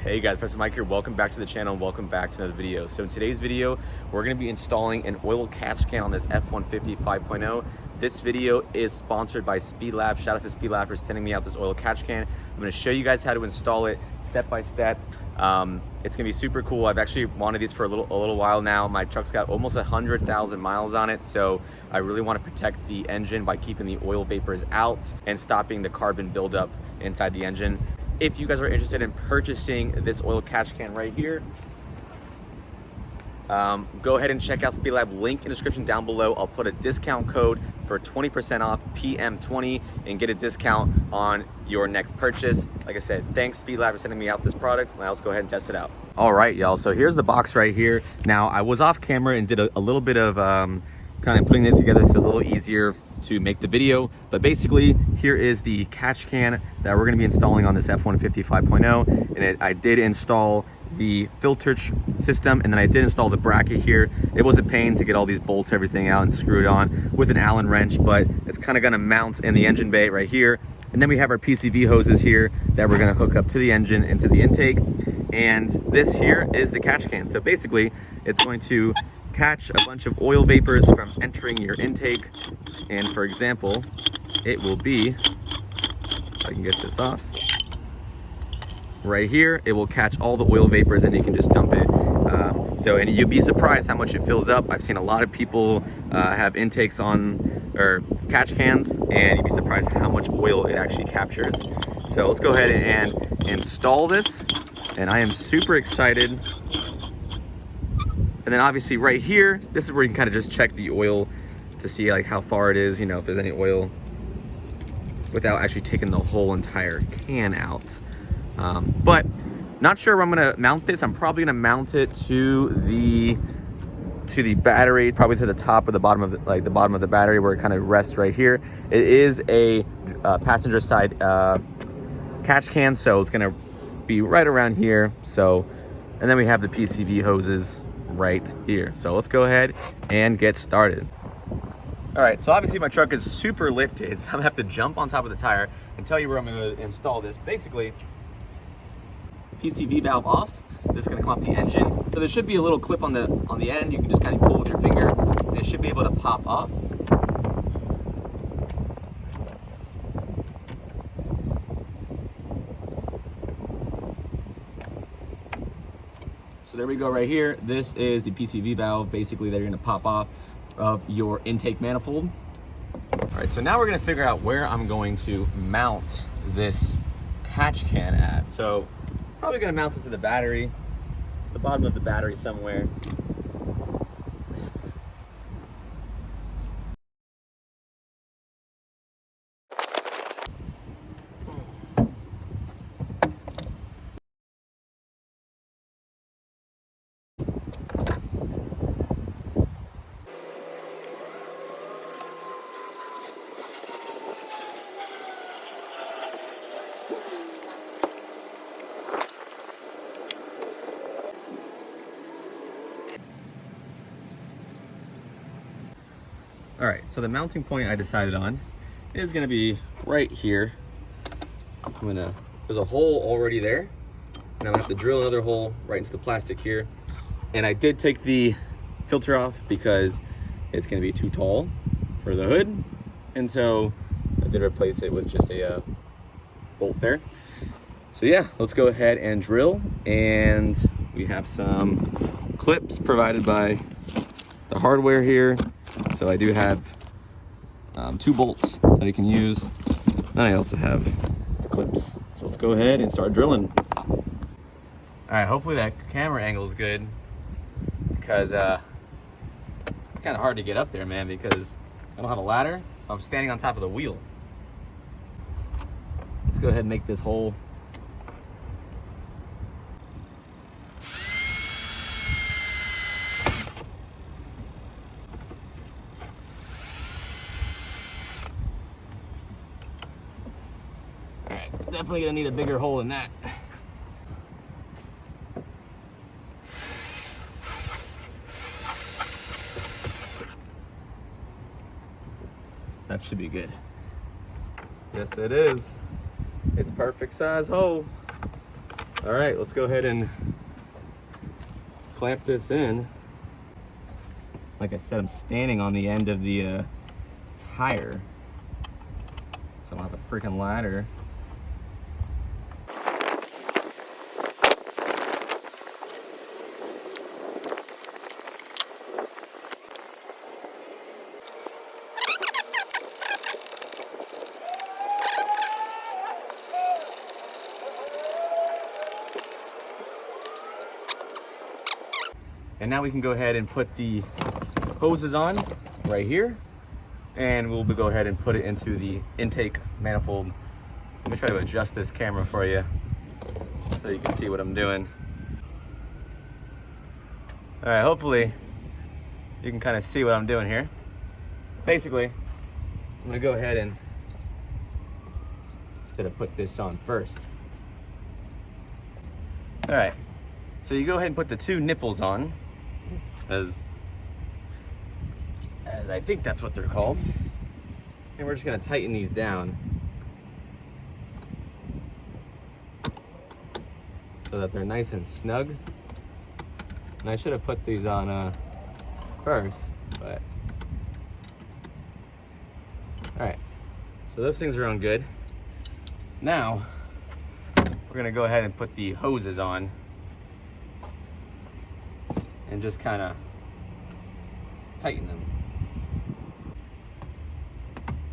Hey guys, Professor Mike here. Welcome back to the channel and welcome back to another video. So in today's video, we're going to be installing an oil catch can on this F150 5.0. This video is sponsored by Speedlab. Shout out to Speedlab for sending me out this oil catch can. I'm going to show you guys how to install it step by step. It's gonna be super cool. I've actually wanted these for a little while now. My truck's got almost 100,000 miles on it, so I really want to protect the engine by keeping the oil vapors out and stopping the carbon buildup inside the engine. If you guys are interested in purchasing this oil catch can right here, go ahead and check out Speedlab. Link in the description down below. I'll put a discount code for 20% off PM20 and get a discount on your next purchase. Like I said, thanks Speedlab for sending me out this product. Now let's go ahead and test it out. All right, y'all. So here's the box right here. Now I was off camera and did a little bit of kind of putting it together so it's a little easier to make the video, but basically here is the catch can that we're going to be installing on this F150 5.0, and I did install the filter system, and then I did install the bracket here. It was a pain to get all these bolts, everything out and screw it on with an Allen wrench, but it's kind of going to mount in the engine bay right here. And then we have our PCV hoses here that we're going to hook up to the engine into the intake, and this here is the catch can. So basically it's going to catch a bunch of oil vapors from entering your intake, and for example it will be, if I can get this off right here, it will catch all the oil vapors and you can just dump it. And you'll be surprised how much it fills up. I've seen a lot of people have intakes on or catch cans, and you'd be surprised how much oil it actually captures. So let's go ahead and install this, and I am super excited. And then obviously right here, this is where you can kind of just check the oil to see like how far it is, you know, if there's any oil, without actually taking the whole entire can out. But not sure where I'm gonna mount this. I'm probably gonna mount it to the battery, probably to the top or the bottom of the bottom of the battery where it kind of rests right here. It is a passenger side catch can, so it's gonna be right around here. So, and then we have the PCV hoses right here. So let's go ahead and get started. All right, so obviously my truck is super lifted, so I'm gonna have to jump on top of the tire and tell you where I'm gonna install this. Basically, PCV valve off. This is gonna come off the engine. So there should be a little clip on the end. You can just kind of pull with your finger, and it should be able to pop off. So there we go right here. This is the PCV valve, basically, that you're gonna pop off of your intake manifold. All right, so now we're gonna figure out where I'm going to mount this catch can at. So probably gonna mount it to the battery, the bottom of the battery somewhere. All right, so the mounting point I decided on is gonna be right here. There's a hole already there, and I'm gonna have to drill another hole right into the plastic here. And I did take the filter off because it's gonna be too tall for the hood. And so I did replace it with just a bolt there. So yeah, let's go ahead and drill. And we have some clips provided by the hardware here. So I do have 2 bolts that I can use. Then I also have the clips. So let's go ahead and start drilling. All right, hopefully that camera angle is good, because it's kind of hard to get up there, man, because I don't have a ladder. I'm standing on top of the wheel. Let's go ahead and make this hole. Definitely gonna need a bigger hole than that. That should be good. Yes, it is. It's perfect size hole. All right, let's go ahead and clamp this in. Like I said, I'm standing on the end of the tire, so I don't have a freaking ladder. And now we can go ahead and put the hoses on right here, and we'll go ahead and put it into the intake manifold. So let me try to adjust this camera for you so you can see what I'm doing. All right, hopefully you can kind of see what I'm doing here. Basically, I'm gonna go ahead and put this on first. All right, so you go ahead and put the two nipples on, as I think that's what they're called. And we're just gonna tighten these down so that they're nice and snug. And I should have put these on first, but all right. So those things are on good. Now we're gonna go ahead and put the hoses on and just kind of tighten them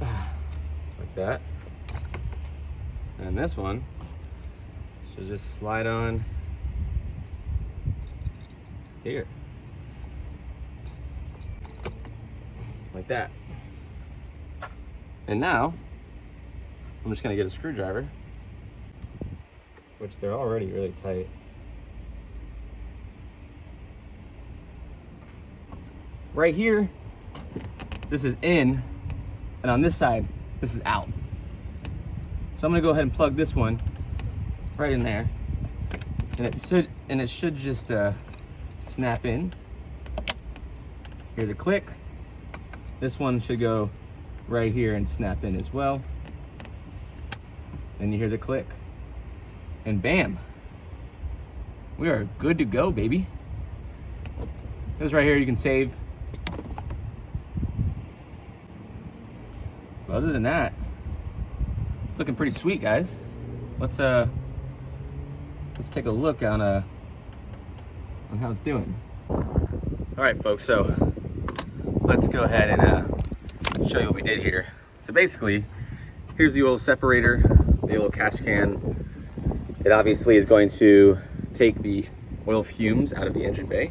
like that. And this one should just slide on here like that. And now I'm just gonna get a screwdriver, which they're already really tight. Right here, this is in, and on this side, this is out. So I'm gonna go ahead and plug this one right in there, and it should just snap in. Hear the click. This one should go right here and snap in as well. And you hear the click, and bam, we are good to go, baby. This right here you can save. Other than that, it's looking pretty sweet, guys. Let's take a look on how it's doing. All right, folks. So let's go ahead and show you what we did here. So basically, here's the oil separator, the oil catch can. It obviously is going to take the oil fumes out of the engine bay,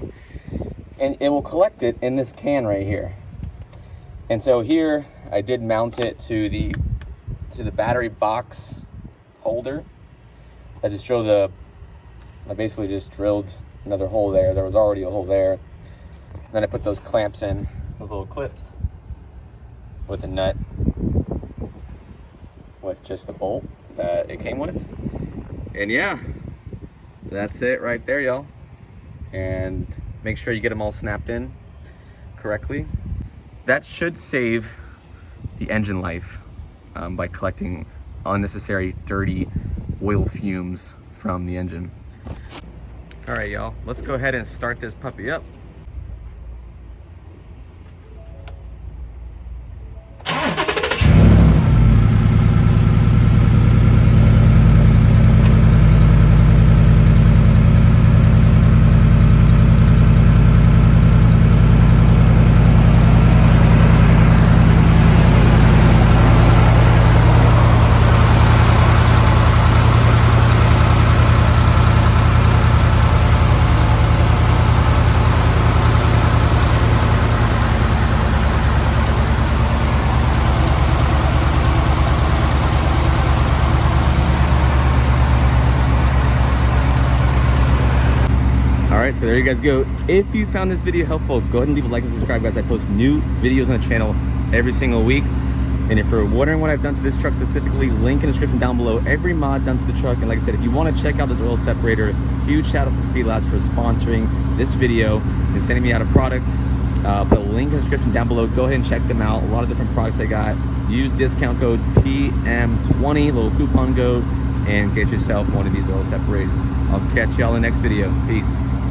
and it will collect it in this can right here. And so here I did mount it to the battery box holder. I basically just drilled another hole there. There was already a hole there. And then I put those clamps in, those little clips with a nut, with just the bolt that it came with. And yeah, that's it right there, y'all. And make sure you get them all snapped in correctly. That should save the engine life by collecting unnecessary dirty oil fumes from the engine. All right, y'all, let's go ahead and start this puppy up. Alright, so there you guys go. If you found this video helpful, go ahead and leave a like and subscribe, guys. I post new videos on the channel every single week. And if you're wondering what I've done to this truck specifically, link in the description down below. Every mod done to the truck. And like I said, if you want to check out this oil separator, huge shout out to Speedlabs for sponsoring this video and sending me out a product. Put a link in the description down below. Go ahead and check them out. A lot of different products they got. Use discount code PM20, little coupon code, and get yourself one of these oil separators. I'll catch y'all in the next video. Peace.